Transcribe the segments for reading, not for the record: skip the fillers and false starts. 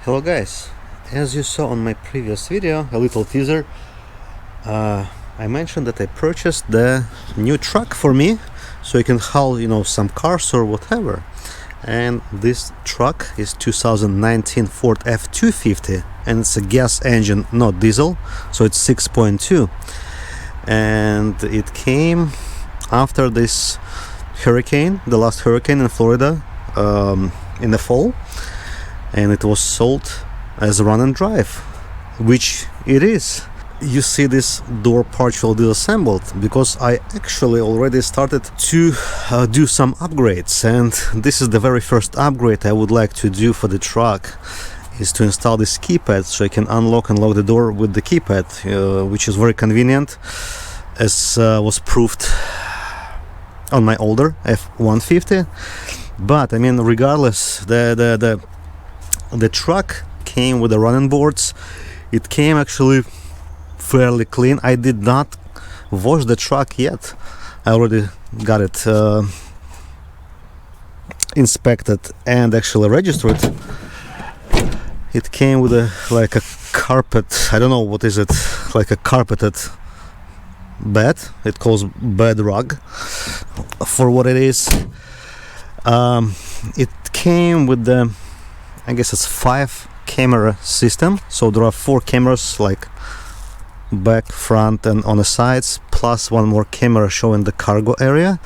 Hello guys, as you saw on my previous video, a little teaser, I mentioned that I purchased the new truck for me so I can haul, some cars or whatever. And this truck is 2019 Ford F250 and it's a gas engine, not diesel, so it's 6.2. And it came after this hurricane, the last hurricane in Florida, in the fall. And it was sold as a run and drive, which it is. You see this door partially disassembled because I actually already started to do some upgrades, and this is the very first upgrade I would like to do for the truck, is to install this keypad so I can unlock and lock the door with the keypad, which is very convenient, as was proved on my older F150. But I mean, regardless, the truck came with the running boards. It came actually fairly clean. I did not wash the truck yet. I already got it inspected and actually registered. It came with like a carpet. I don't know what is it, like a carpeted bed. It calls bed rug for what it is. It came with the, I guess it's 5 camera system, so there are 4 cameras, like back, front and on the sides, plus one more camera showing the cargo area.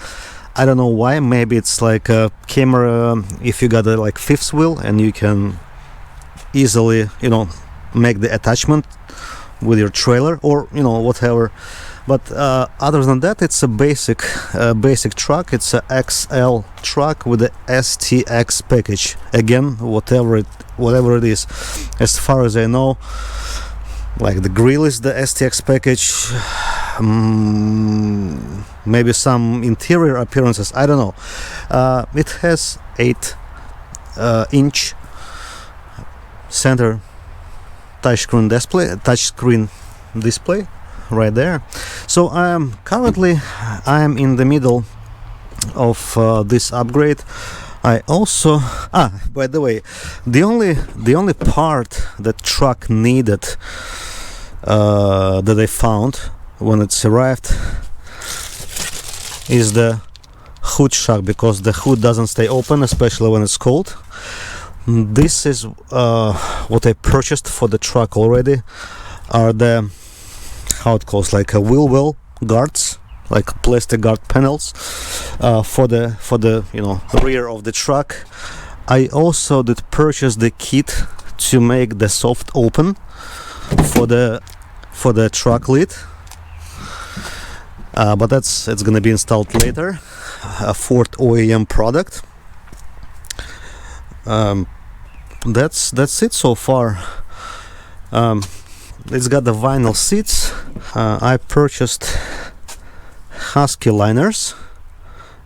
I don't know why. Maybe it's like a camera if you got a like 5th wheel and you can easily make the attachment with your trailer or whatever. But other than that, it's a basic truck. It's a XL truck with the STX package. Again, whatever it is. As far as I know, like the grill is the STX package. Maybe some interior appearances, I don't know. It has 8-inch center touchscreen display right there. So currently I'm in the middle of this upgrade. I also by the way, the only part that truck needed that I found when it's arrived is the hood shock, because the hood doesn't stay open, especially when it's cold. This is what I purchased for the truck already, are the, how it calls, like a wheel well guards, like plastic guard panels for the rear of the truck. I also did purchase the kit to make the soft open for the truck lid, but it's gonna be installed later. A Ford OEM product. That's it so far. It's got the vinyl seats. I purchased Husky liners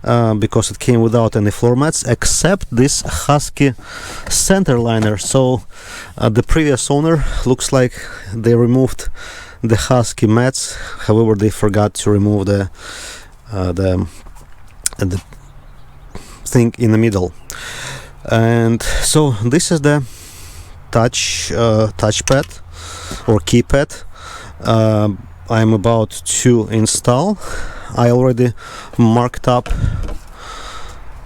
because it came without any floor mats, except this Husky center liner. So the previous owner, looks like they removed the Husky mats. However, they forgot to remove the thing in the middle. And so this is the touchpad or keypad I'm about to install. I already marked up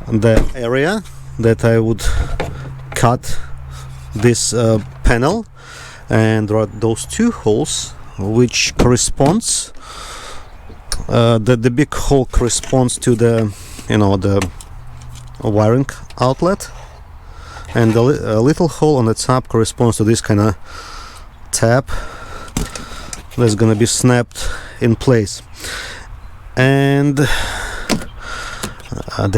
the area that I would cut this panel, and there are those 2 holes which corresponds, the big hole corresponds to the the wiring outlet, and the little hole on the top corresponds to this kind of tab that's gonna be snapped in place. And the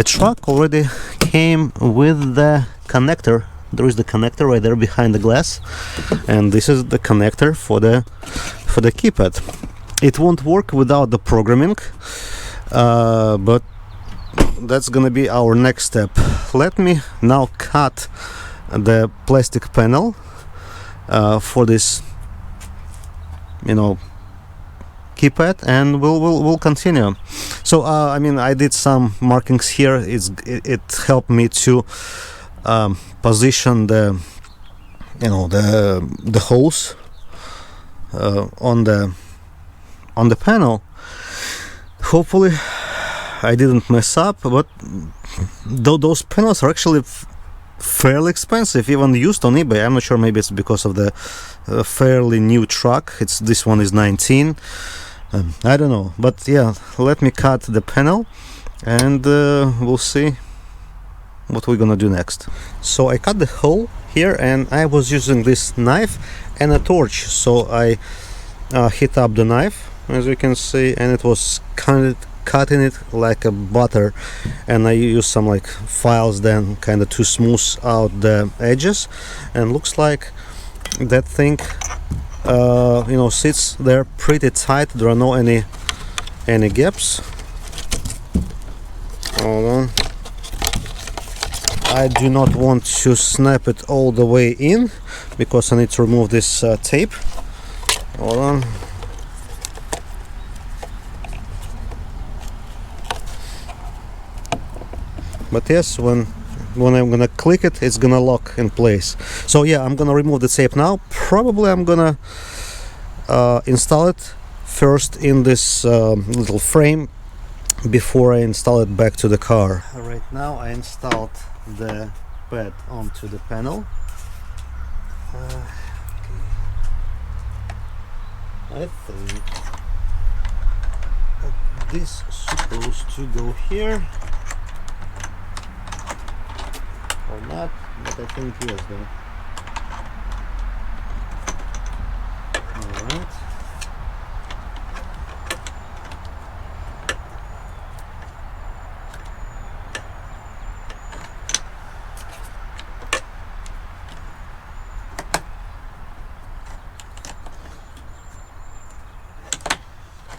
truck already came with the connector. There is the connector right there behind the glass, and this is the connector for the keypad. It won't work without the programming, but that's gonna be our next step. Let me now cut the plastic panel for this keypad, and we'll continue. So I mean, I did some markings here. It helped me to position the you know, the holes on the panel. Hopefully I didn't mess up, but those panels are actually fairly expensive, even used on eBay. I'm not sure, maybe it's because of the fairly new truck. This one is 19. I don't know, but yeah, let me cut the panel and we'll see what we're gonna do next. So I cut the hole here, and I was using this knife and a torch. So I heat up the knife, as you can see, and it was kind of cutting it like a butter, and I used some like files then kind of to smooth out the edges, and looks like that thing you know, sits there pretty tight. There are no any gaps. Hold on, I do not want to snap it all the way in because I need to remove this tape. Hold on. But yes, when I'm gonna click it, it's gonna lock in place. So yeah, I'm gonna remove the tape now. Probably I'm gonna install it first in this little frame before I install it back to the car. Right now I installed the pad onto the panel. Okay. I think that this is supposed to go here. Or not, but I think yes though. Alright.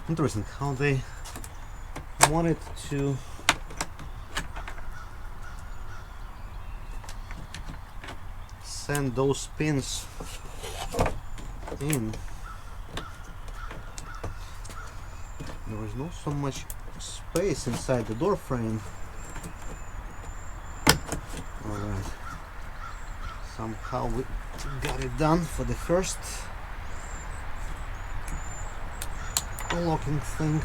Interesting how they wanted to send those pins in. There is not so much space inside the door frame. Alright, somehow we got it done for the first locking thing.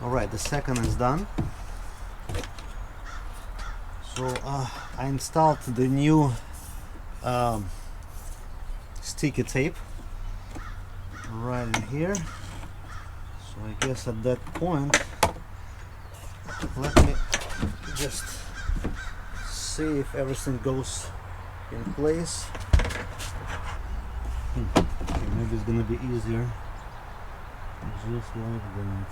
Alright, the second is done. So I installed the new sticky tape right in here. So I guess at that point, let me just see if everything goes in place. Okay, maybe it's gonna be easier just like that.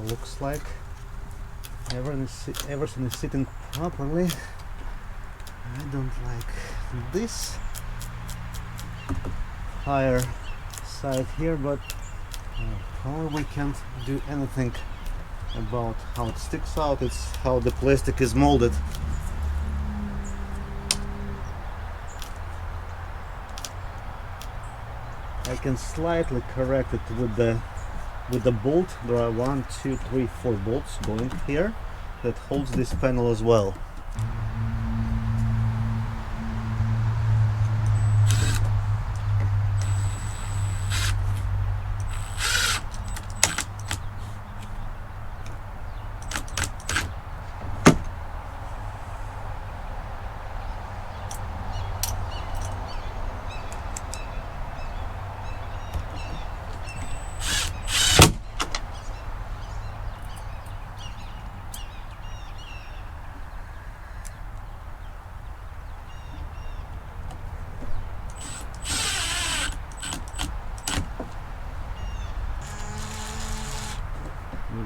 Looks like everything is sitting properly. I don't like this higher side here, but probably we can't do anything about how it sticks out. It's how the plastic is molded. I can slightly correct it with the bolt. There are 1, 2, 3, 4 bolts going here that holds this panel as well.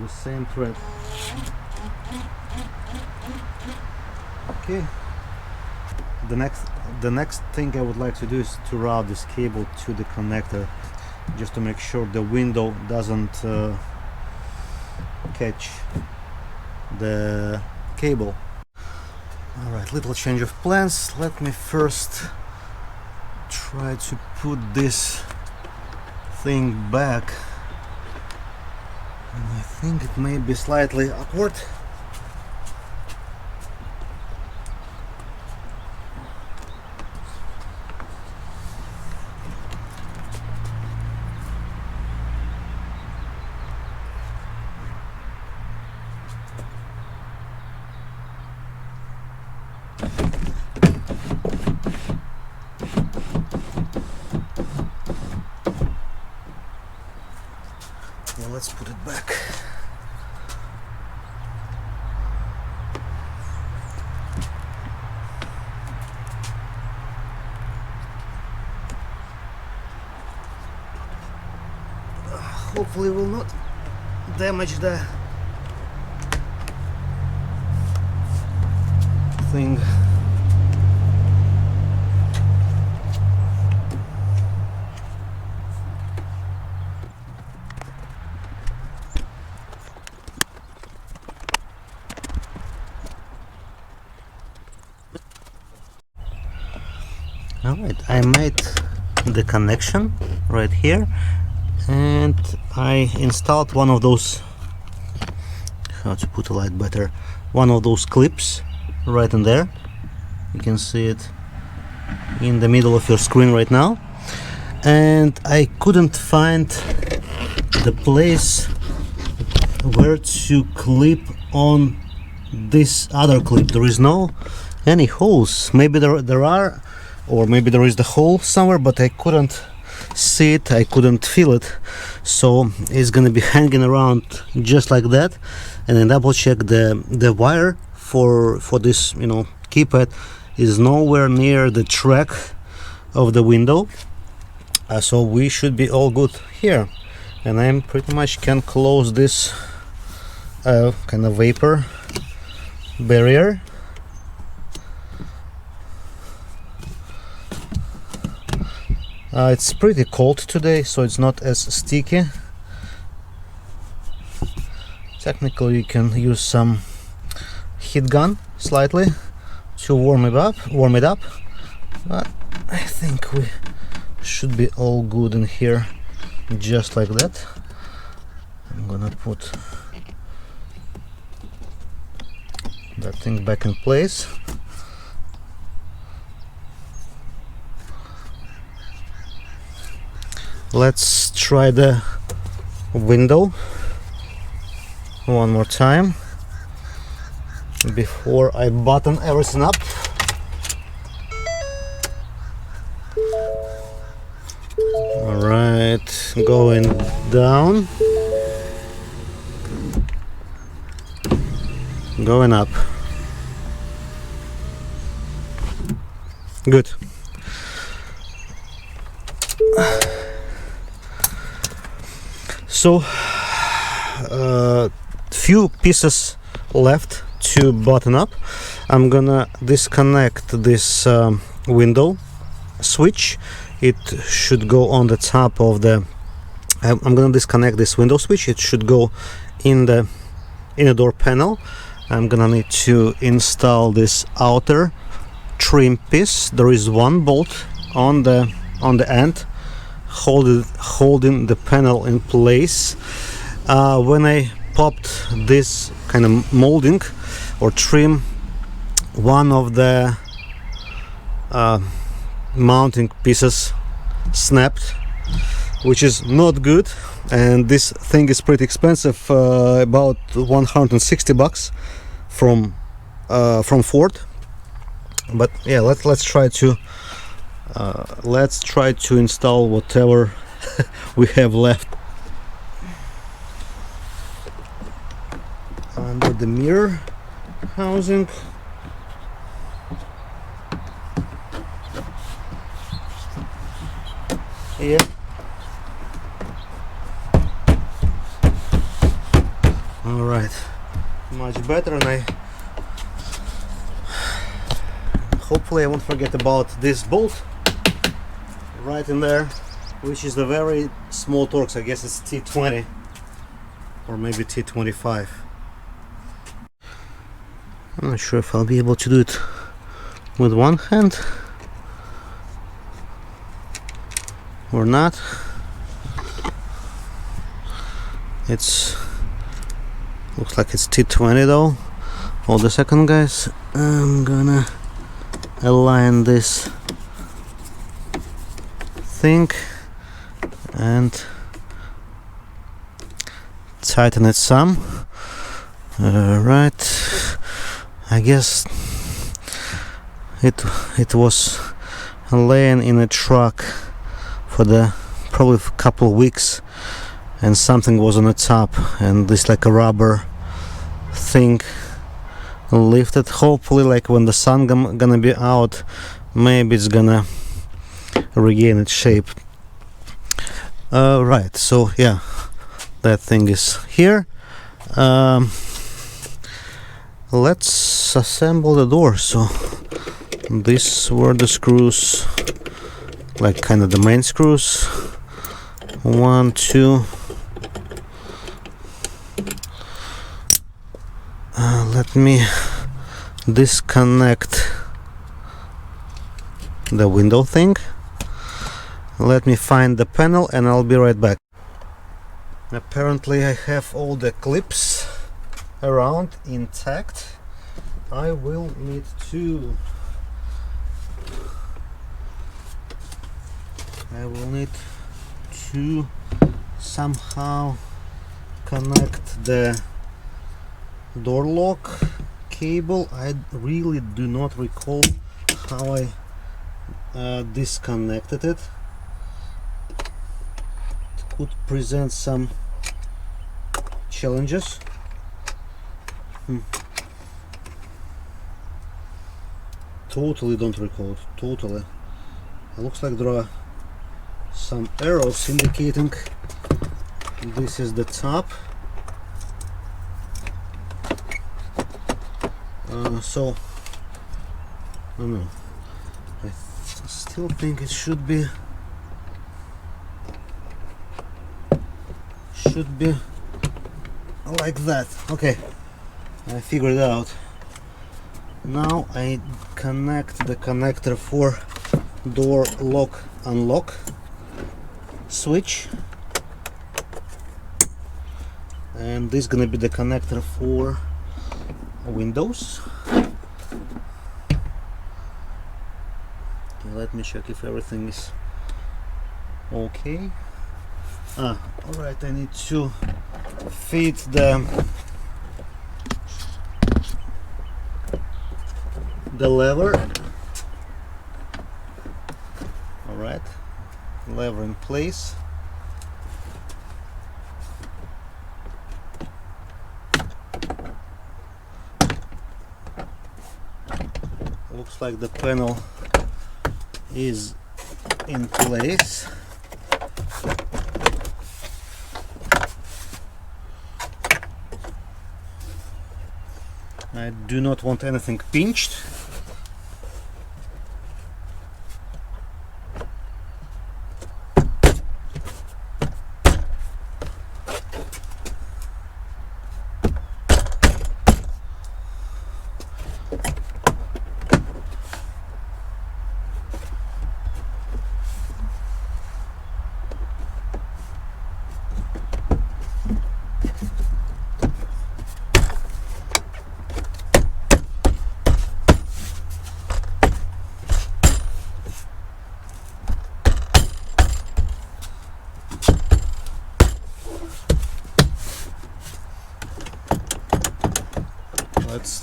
the same thread. Okay. The next thing I would like to do is to route this cable to the connector, just to make sure the window doesn't catch the cable. Alright, little change of plans. Let me first try to put this thing back, and I think it may be slightly awkward. Well, let's put it back. Hopefully will not damage the thing. Alright, I made the connection right here, and I installed one of those, how to put a light better, one of those clips right in there. You can see it in the middle of your screen right now, and I couldn't find the place where to clip on this other clip. There is no any holes. Maybe there are, or maybe there is the hole somewhere, but I couldn't see it, I couldn't feel it. So it's gonna be hanging around just like that. And then double check the wire for this, you know, keypad is nowhere near the track of the window, so we should be all good here. And I pretty much can close this kind of vapor barrier. It's pretty cold today, so it's not as sticky. Technically you can use some heat gun slightly to warm it up, but I think we should be all good in here, just like that. I'm gonna put that thing back in place. Let's try the window one more time before I button everything up. Alright, going down, going up. Good. So few pieces left to button up. I'm gonna disconnect this window switch. It should go on the top of the I'm gonna disconnect this window switch. It should go in the door panel. I'm gonna need to install this outer trim piece. There is one bolt on the end holding the panel in place. When I popped this kind of molding or trim, one of the mounting pieces snapped, which is not good, and this thing is pretty expensive, about 160 bucks from Ford. But yeah, let's try to install whatever we have left. Under the mirror housing. Yeah. Alright, much better, and hopefully I won't forget about this bolt right in there, which is a very small Torx. I guess it's T20 or maybe T25. I'm not sure if I'll be able to do it with one hand or not. It's looks like it's T20 though. Hold a second, guys. I'm gonna align this thing and tighten it some. Right, I guess it was laying in a truck for the probably a couple of weeks, and something was on the top, and this like a rubber thing lifted. Hopefully, like when the sun gonna be out, maybe it's gonna regain its shape. Right, so yeah, that thing is here. Let's assemble the door. So these were the screws, like kind of the main screws. 1, 2. Let me disconnect the window thing. Let me find the panel and I'll be right back. Apparently I have all the clips around intact. I will need to somehow connect the door lock cable. I really do not recall how I disconnected it. It could present some challenges. Totally don't recall it. Totally. It looks like there are some arrows indicating this is the top. So I don't know. I still think it should be like that. Okay, I figured it out. Now I connect the connector for door lock unlock switch, and this is gonna be the connector for windows. Let me check if everything is okay. Alright, I need to fit the lever. Alright, lever in place. Looks like the panel is in place. I do not want anything pinched.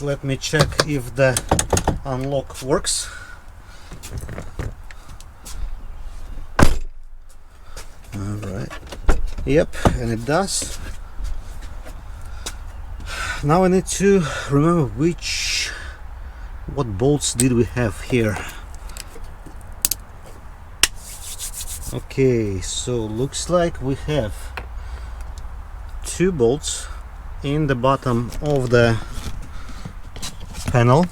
Let me check if the unlock works. Alright, yep, and it does. Now I need to remember what bolts did we have here. Okay, so looks like we have 2 bolts in the bottom of the panel,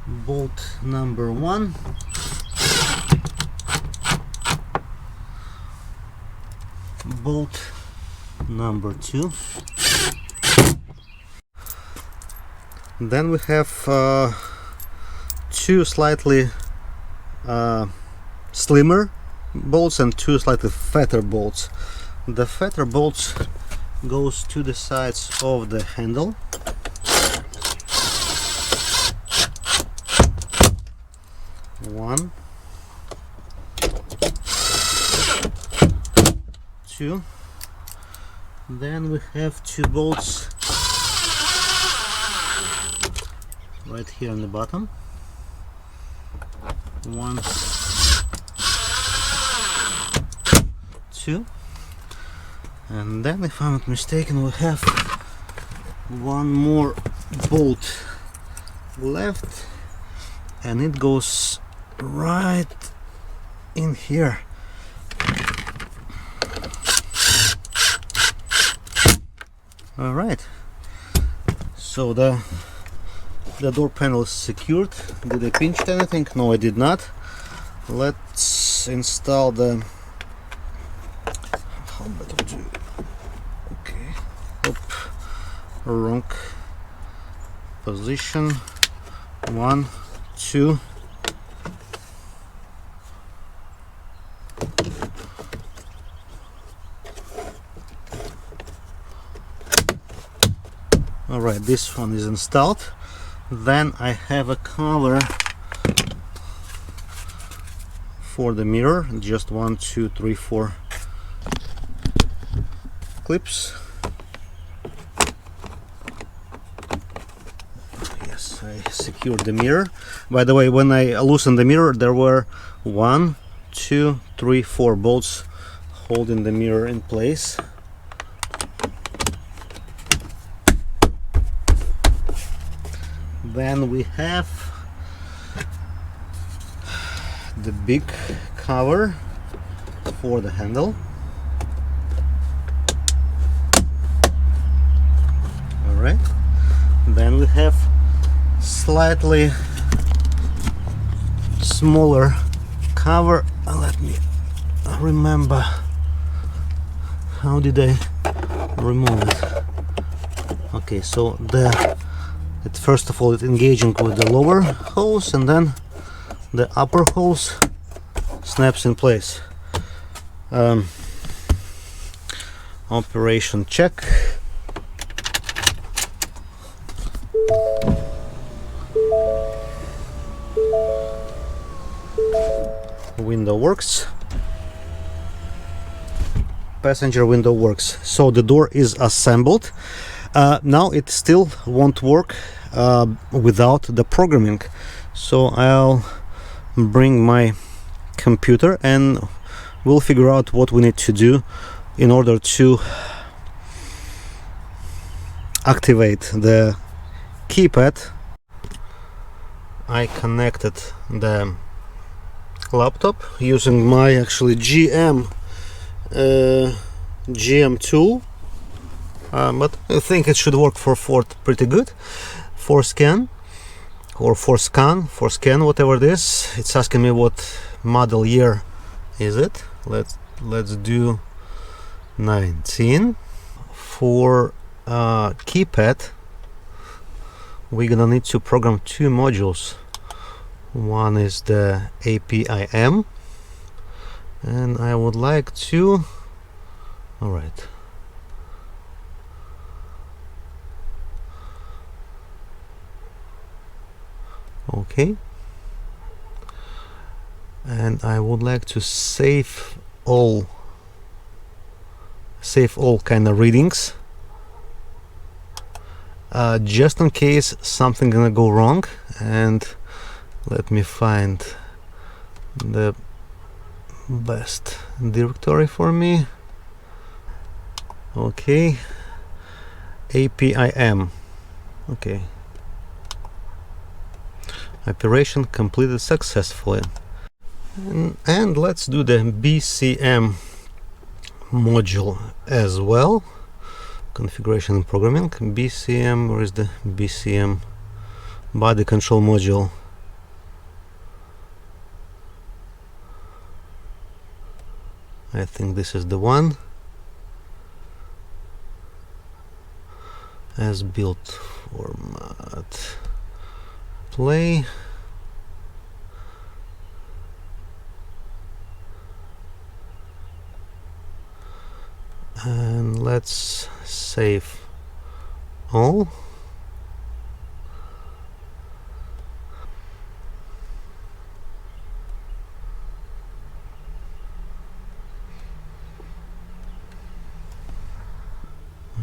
bolt number 1, bolt number 2. Then we have two slightly slimmer bolts and two slightly fatter bolts. The fatter bolts goes to the sides of the handle. One, two. Then we have two bolts right here on the bottom. One, two. And then, if I'm not mistaken, we have one more bolt left, and it goes right in here. All right, so the door panel is secured. Did I pinch anything? No, I did not. Let's install the wrong position. 1, 2. Alright, this one is installed. Then I have a cover for the mirror, just 1, 2, 3, 4 clips. Yes, I secured the mirror. By the way, when I loosened the mirror, there were 1, 2, 3, 4 bolts holding the mirror in place. Then we have the big cover for the handle. Alright. Then we have slightly smaller cover. Let me remember, how did I remove it? Okay, so first of all, it's engaging with the lower hose, and then the upper hose snaps in place. Operation check. Window works. Passenger window works. So the door is assembled. Now it still won't work without the programming, so I'll bring my computer and we'll figure out what we need to do in order to activate the keypad. I connected the laptop using my GM tool, but I think it should work for Ford pretty good. For scan, whatever it is. It's asking me what model year is it. Let's do 19. For keypad, we're gonna need to program two modules. One is the APIM, and I would like to. All right. Okay, and I would like to save all kind of readings, just in case something gonna go wrong. And let me find the best directory for me. Okay, APIM. Okay. Operation completed successfully. And let's do the BCM module as well. configuration and programming, BCM, where is the BCM? Body control module. I think this is the one. As built format, play. And let's save all.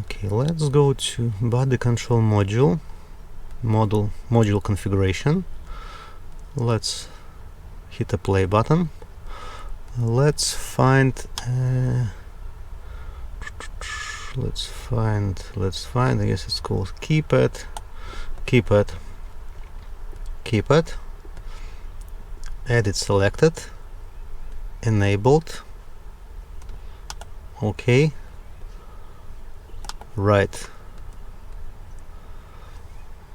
Okay, let's go to body control module, module configuration. Let's hit the play button. Let's find I guess it's called Keypad. Edit selected, enabled. Okay. Right.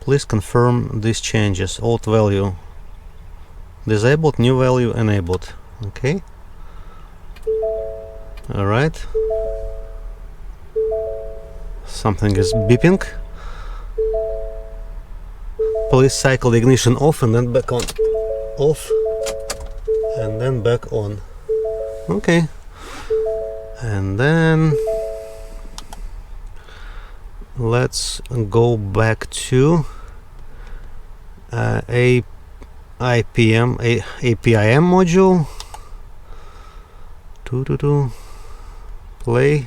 Please confirm these changes. Old value disabled, new value enabled. Okay. All right. Something is beeping. Please cycle the ignition off and then back on. Off and then back on. Okay. And then let's go back to APIM module. Play.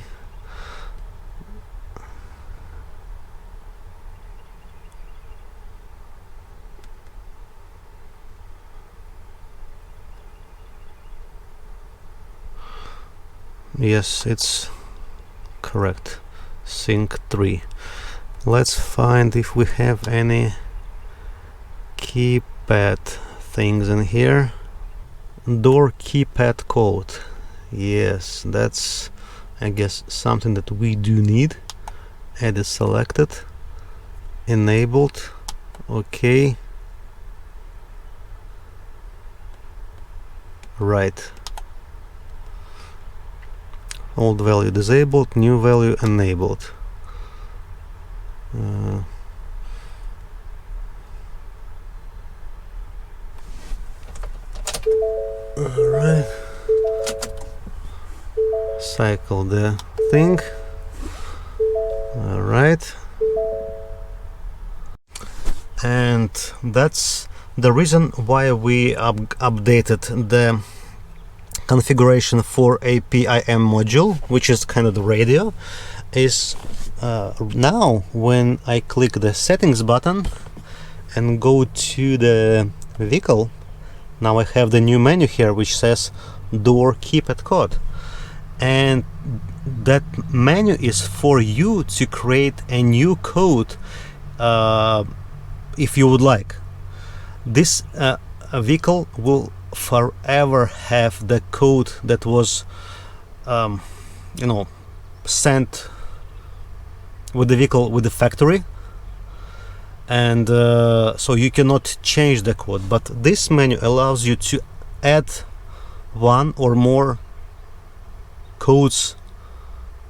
Yes, it's correct. Sync 3. Let's find if we have any keypad things in here. Door keypad code. Yes, that's, I guess, something that we do need. Edit selected, enabled. Okay. Right. Old value disabled, new value enabled. Alright. Cycle the thing. Alright. And that's the reason why we updated the configuration for APIM module, which is kind of the radio, is now when I click the settings button and go to the vehicle, now I have the new menu here which says door keypad code, and that menu is for you to create a new code if you would like. This vehicle will forever have the code that was sent with the vehicle with the factory, and so you cannot change the code, but this menu allows you to add one or more codes,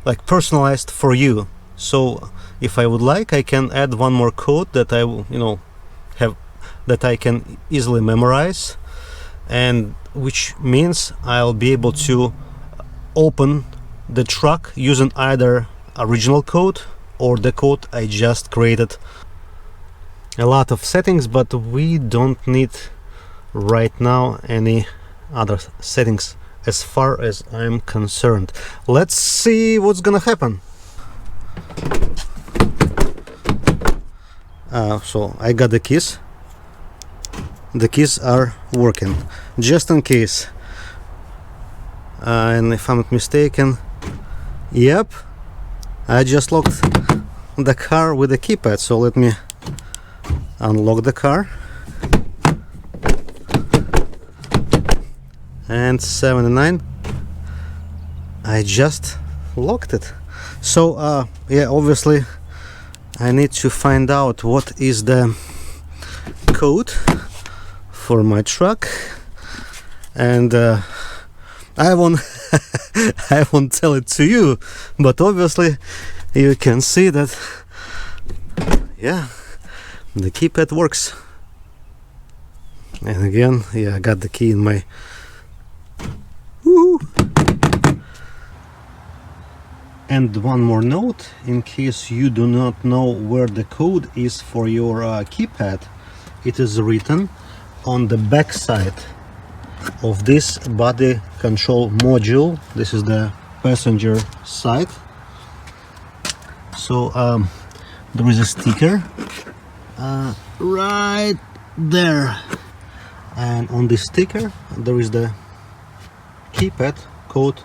like personalized for you. So if I would like, I can add one more code that I will have, that I can easily memorize, and which means I'll be able to open the truck using either original code or the code I just created. A lot of settings, but we don't need right now any other settings as far as I'm concerned. Let's see what's gonna happen. So I got the keys. The keys are working, just in case. And if I'm not mistaken, yep, I just locked the car with the keypad. So let me unlock the car. And 79, I just locked it. So yeah, obviously I need to find out what is the code for my truck, and I won't I won't tell it to you, but obviously you can see that, yeah, the keypad works. And again, yeah, I got the key in my... Woo! And one more note, in case you do not know where the code is for your keypad, it is written on the back side of this body control module. This is the passenger side. So there is a sticker right there, and on this sticker there is the keypad code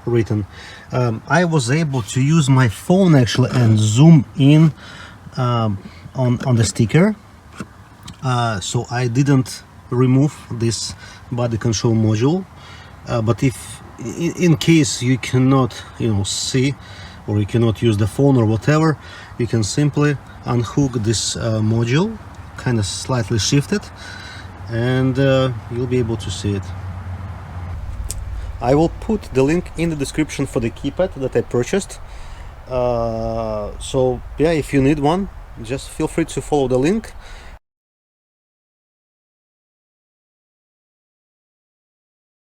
written. I was able to use my phone actually and zoom in on the sticker, so I didn't remove this body control module, but if in case you cannot see, or you cannot use the phone or whatever, you can simply unhook this module, kind of slightly shift it, and you'll be able to see it. I will put the link in the description for the keypad that I purchased. So yeah, if you need one, just feel free to follow the link.